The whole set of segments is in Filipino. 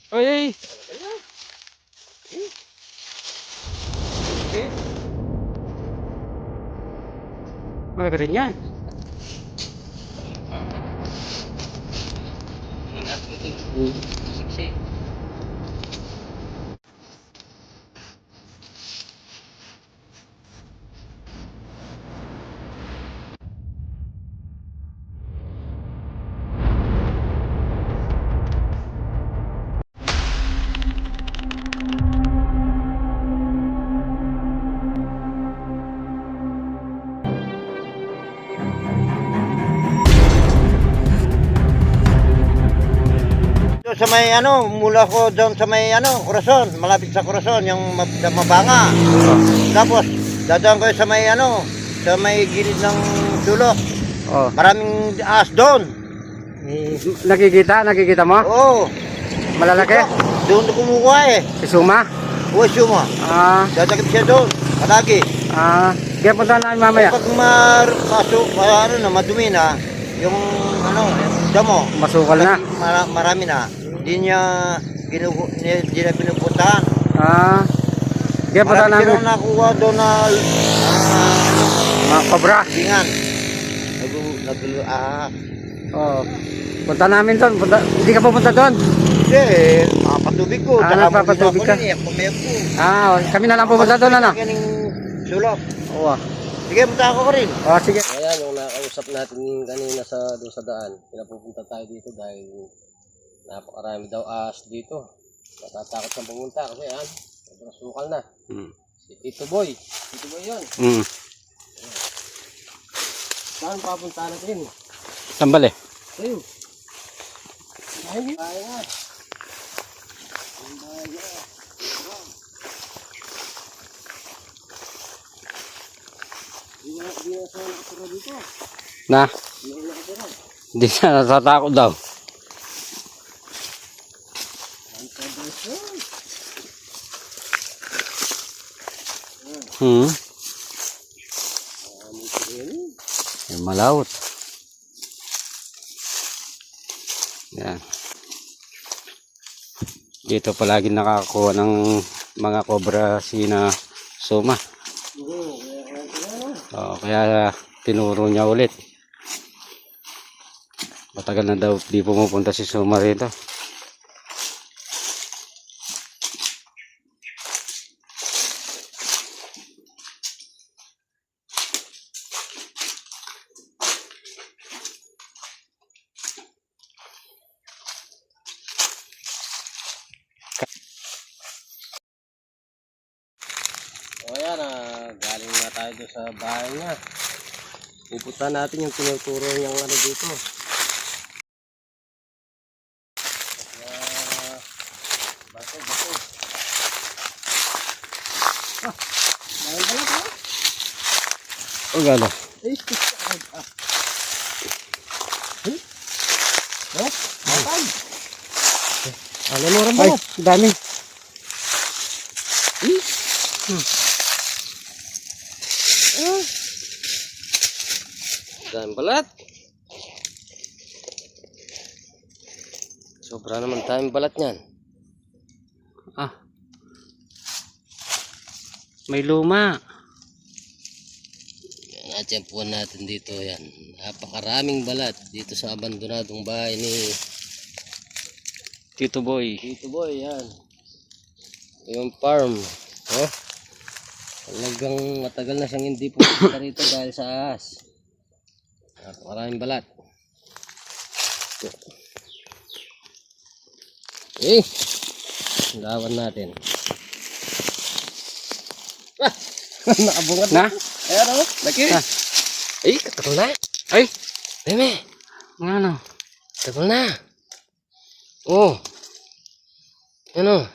Oy, oy. Magaling yan. Siksi. Sa may ano, mula ko doon sa may ano, Corazon, malapit sa Corazon, yung Mabanga. Tapos, dadaan ko sa may ano, sa may gilid ng sulok. Oh. Maraming ahas doon. Nakikita mo? Oo. Malalaki? Doon kumukuha eh. Si Suma? Uy, Suma. Dadakit siya doon. Palagi. Kaya punta namin mamaya. Pag ano na, madumi na, yung ano, damo. Masukal na. Marami na. Hindi niya pinupuntahan. Kaya punta Marami namin. silang nakuha doon na Mga kobra. bingan. Oh. Punta namin doon. Hindi ka pupunta doon? Hindi, makapatubig ko. Nagpapatubig ka? Pumayag ko. Kami na lang pupunta doon, ano? Kaning sulok. Oo. Sige, punta ako rin. Sige. Ayan, yung nakausap natin kanina doon sa daan. Pinapupunta tayo dito dahil napakarami daw ahas dito. Natatakot siyang pumunta kasi yan. Sobrang sukal na. Si Tito Boy. Tito Boy yun. Saan papunta natin? Tambal eh. Ayun. Ayun. Ayun. Na? Hindi na natatakot daw. Yung malawot. Yan. Dito palagi nakakakuha ng mga cobra si na Suma. Kaya tinuro niya ulit. Matagal na daw di pumupunta si Suma rito. O ayan, galing na tayo doon sa bahay niya. Pupunta natin yung tinuturo niyang ano dito. Bato. Dahil ba lang ha? O gala. Matay. Ano mo rin ba? Ay, dami. Dahil balat. Sobra naman tayong balat niyan. May luma. Natiyempuan natin dito yan. Napakaraming balat dito sa abandonadong bahay ni Tito Boy. Tito Boy. Yan. Yung farm. Oh. Talagang matagal na siyang hindi pupunta rito dahil sa ahas. Napakaraming balat. Lawan natin. Nakabungat Na? Ayan o. Laki. Ay, katagal na. Ay, Meme. ano? Katagal na. Oh. Ano?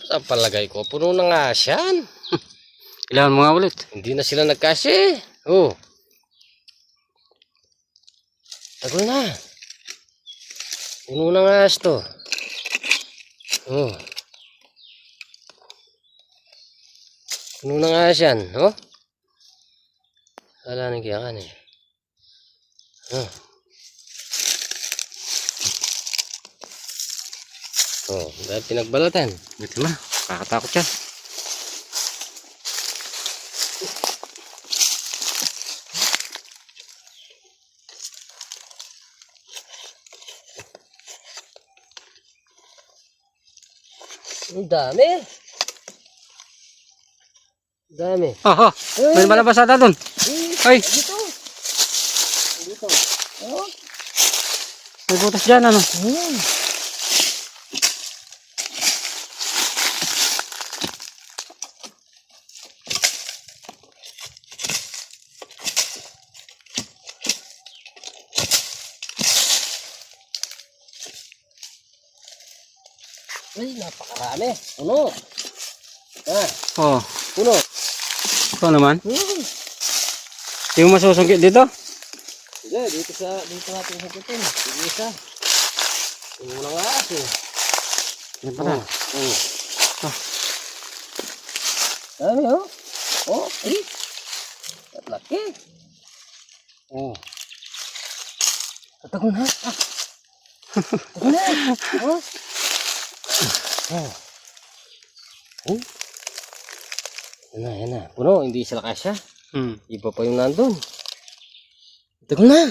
Sa palagay ko, puno na nga siyan. Ilan mga ulit? Hindi na sila nagkasi. Oh. Tagal na. Puno na nga ito. Oh. Puno na nga siyan. Oh. Wala nang kiyakan eh. Oh. Oh, dahil pinagbalatan. Ito na. Kakatakot yan. Ang dami. Dami. Oh, oh. May malabas ata doon. Ay, Dito. Dito. Oh. may butas dyan, ano? Ay, napakarami. Puno. Ah, Oh, puno. ito naman. Hindi mo masusungkit dito? Sige, dito natin sagutin. Sige isa. Yung unang ahas eh. Yan pala. Oh. Dami oh. Oh, ay. At laki. Oh. Tatagon ha. Ah. Tatagon na. Oh. Oh. Oh. Yan na. Puno, hindi sila kasya. Iba pa yung nandun. Tatagon na.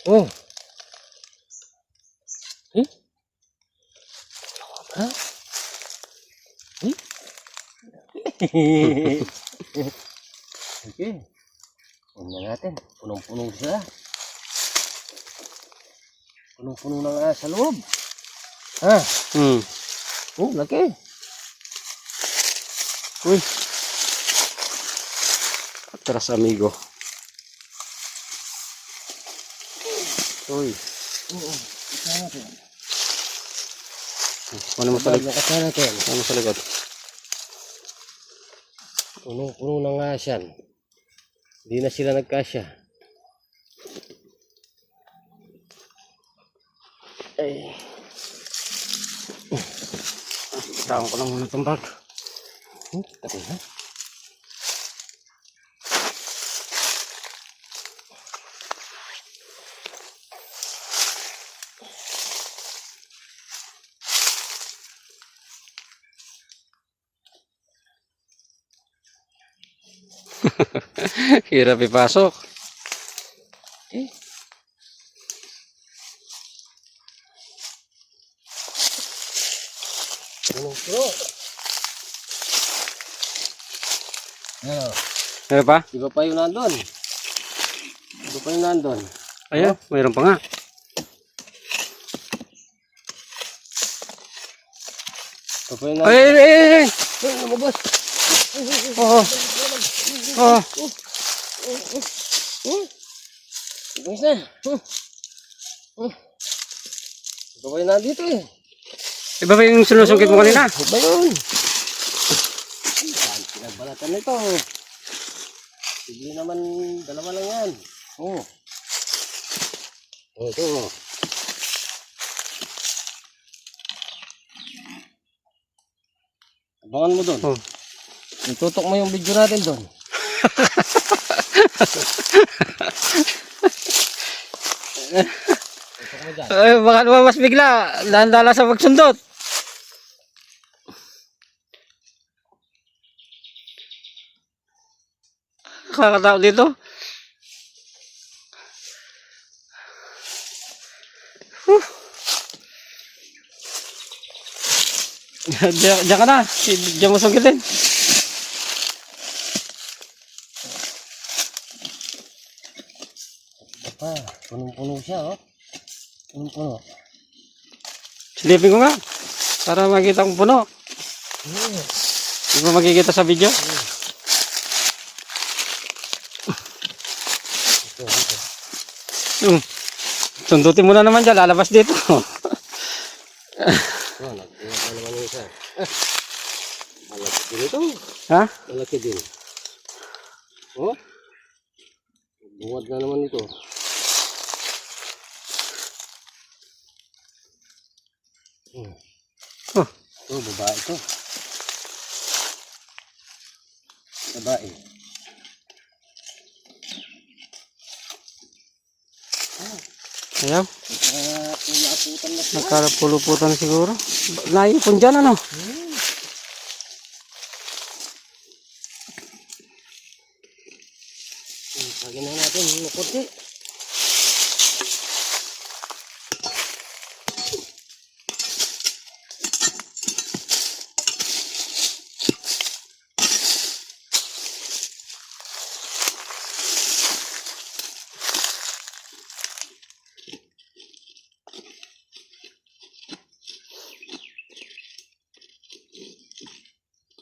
Oh. Eh? Ha? Eh? Okay. Tingnan natin. Punong-puno sila. Punong-puno na nga sa loob. Ha? Oh, laki. Uy. Atras, amigo. Uy. Ano mo sa likod? Nakasya natin. Ano sa likod? Punong-puno na nga siyan. Hindi na sila nagkasya. Ay. Taon ko lang muna itong bag. Tapos na. Hirap ipasok. Eh. Punong-puno. Ano? Ano pa? Iba pa yung nandun. Iba pa yung nandun. Ayan, mayroon pa nga. Iba pa yung Ay, nandun. ay, ay, ay. Ay, lumabas. Oo. Oo. Ibang isa. Iba pa yung nandito eh. Iba ba yung sinusungkit mo kanina? Iba yun. Saan pinagbalatan nito? Sige naman, dalawa lang yan. Oh. Oh, ito. Abangan mo doon. Oh. Itutok mo yung video natin doon. Tutok mo dyan. Ay, baka lumabas bigla. Landala sa pagsundot. Kakatao dito. Diyan ka na. Diyan mo sungkitin. Punong-puno siya, oh. Punong-puno. Silipin ko nga. Para makita kong puno. Di ba makikita sa video? Sundutin mo na naman dyan. Lalabas dito. Oh, nagbuhat na naman yung isa. Malaki din ito. Ha? Malaki din. Oh. Buhat na naman ito. Oh. Oh, babae ito. Babae. Ayaw. Pulaputan na siya. Nagkarapuluputan siguro. Naipon dyan ano? Lagyan na natin yung konti.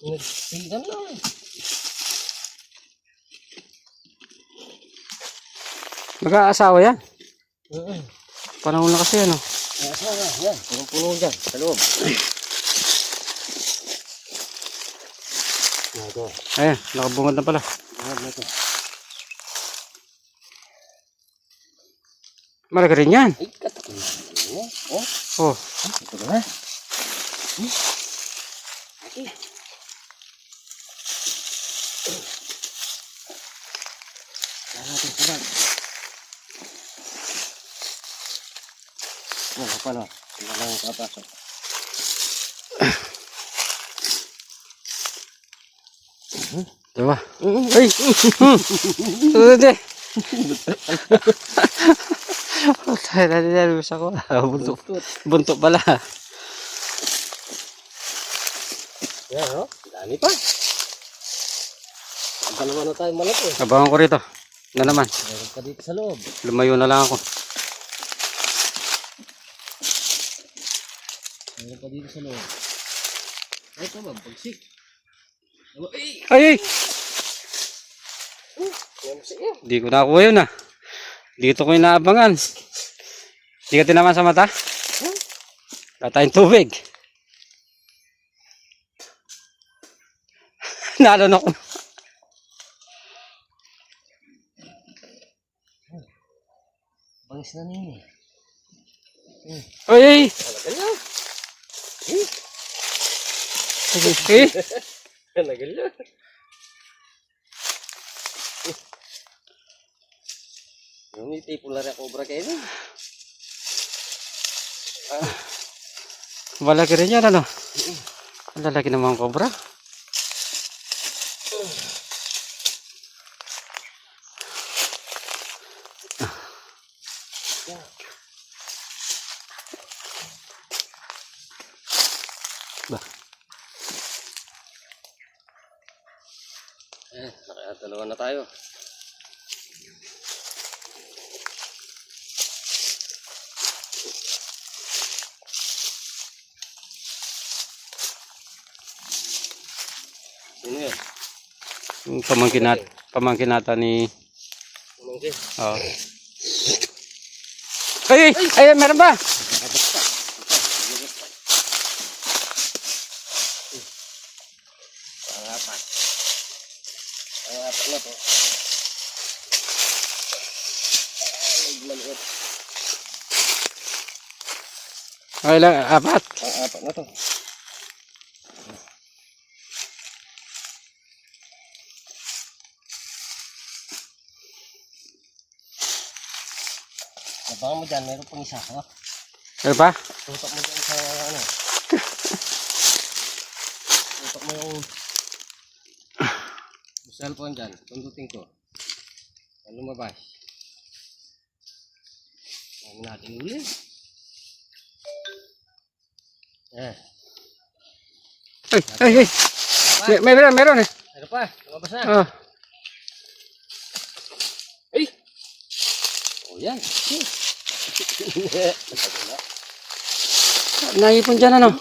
Nagsigan lang. Mag-aasawa yan. Oo. Panahon na kasi ano. Yan, punong-puno dyan, sa loob. Ito. Ayan, nakabungad na pala. Bungad na ito. Malaki rin yan. Ay, katakot na. Oh, Oh. ito na. Kaya natin sabag. Wala pa na. Wala lang kapasok. Diba? Ay! Sunod eh! Tayo na nilalabas ako. Buntok. Buntok pala. Yan, oh. Dami pa. Ang naman na tayo malaki. Abangan ko rito. Na naman. Meron pa dito sa loob. Lumayo na lang ako. Meron pa dito sa loob. Ay, ito ba? Pagsik. Ay! Ay! Ay! Yan mo siya. Di ko nakuha yun ah. Dito ko inaabangan. Di ka tinaman sa mata? Wala tayong tubig. Nalon ako. Bangis na niya. Ay! Ay! Talaga Ay! Talaga niya. Yung tipo lang na cobra kayo nun. Malaki rin yan ano? Ang lalaki naman ang cobra. Ba? Nakadalawa na tayo. Sino yan? Yung pamangkin nata ni... Pamangkin. Oh. Ay! Ay! Ay! Meron ba? Pangapat. Pangapat na to. Ay, maliit. Okay lang, apat. Pangapat na to. Nabangan mo dyan, mayroon pang isa. Ha? Meron ba? Tutok mo dyan sa ano. Tutok mo yung cellphone dyan. Tundutin ko. Ano lumabas? Ano natin uli? Eh. Ay! Ay! Ay! Meron eh. Ano pa? Lumabas na. Oh. Ay! Oh yan. Naipon dyan ano?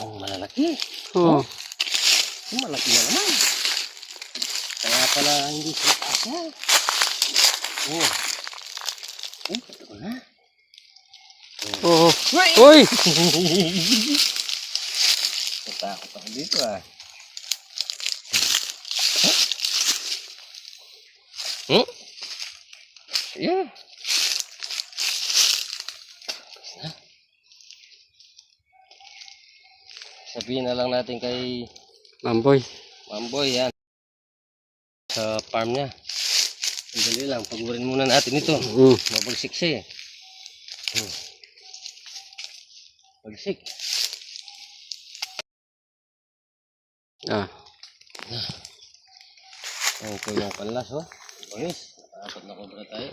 Ang malalaki. Oo. Ang malaki na naman. Kaya pala hindi sila kasya. Oh. Oh, ito na. Oo. Uy! Natakot ako dito ah. Hmm? Yeah. Sabihin na lang natin kay Mamboy. Mamboy yan. Sa farm niya. Sandali lang, pagurin muna natin ito. Mabagsik siya eh. Bagsik. Ito yung panlas, oh. Bangis. Apat na kobra tayo.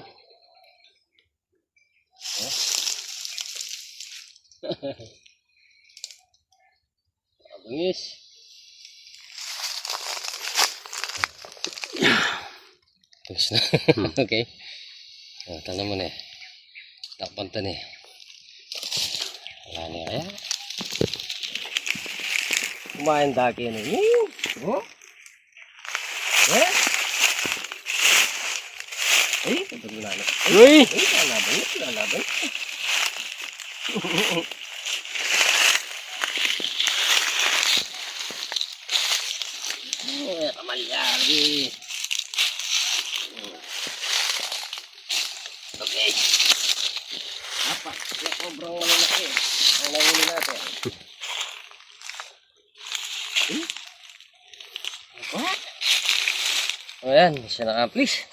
Bangis. Bangis na. Okay. Tanong mo na eh. Takpan ta na eh. Wala na kaya. Kumain daki na yun. Oh? Eh? Eh, ito na na. Uy! Lalaban. Kamalyari. Okay. Apat. Sobrang malalaki. Ang nahuli natin. O yan, siya naka-please.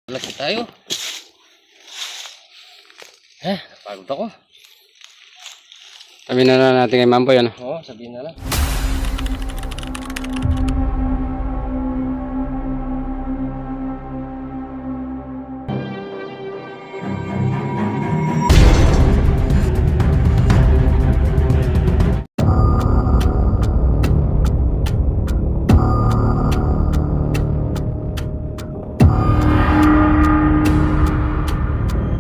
Laki tayo. Napagod ako. Sabihin na natin kay Mamboy, ano? Oo, sabihin na lang.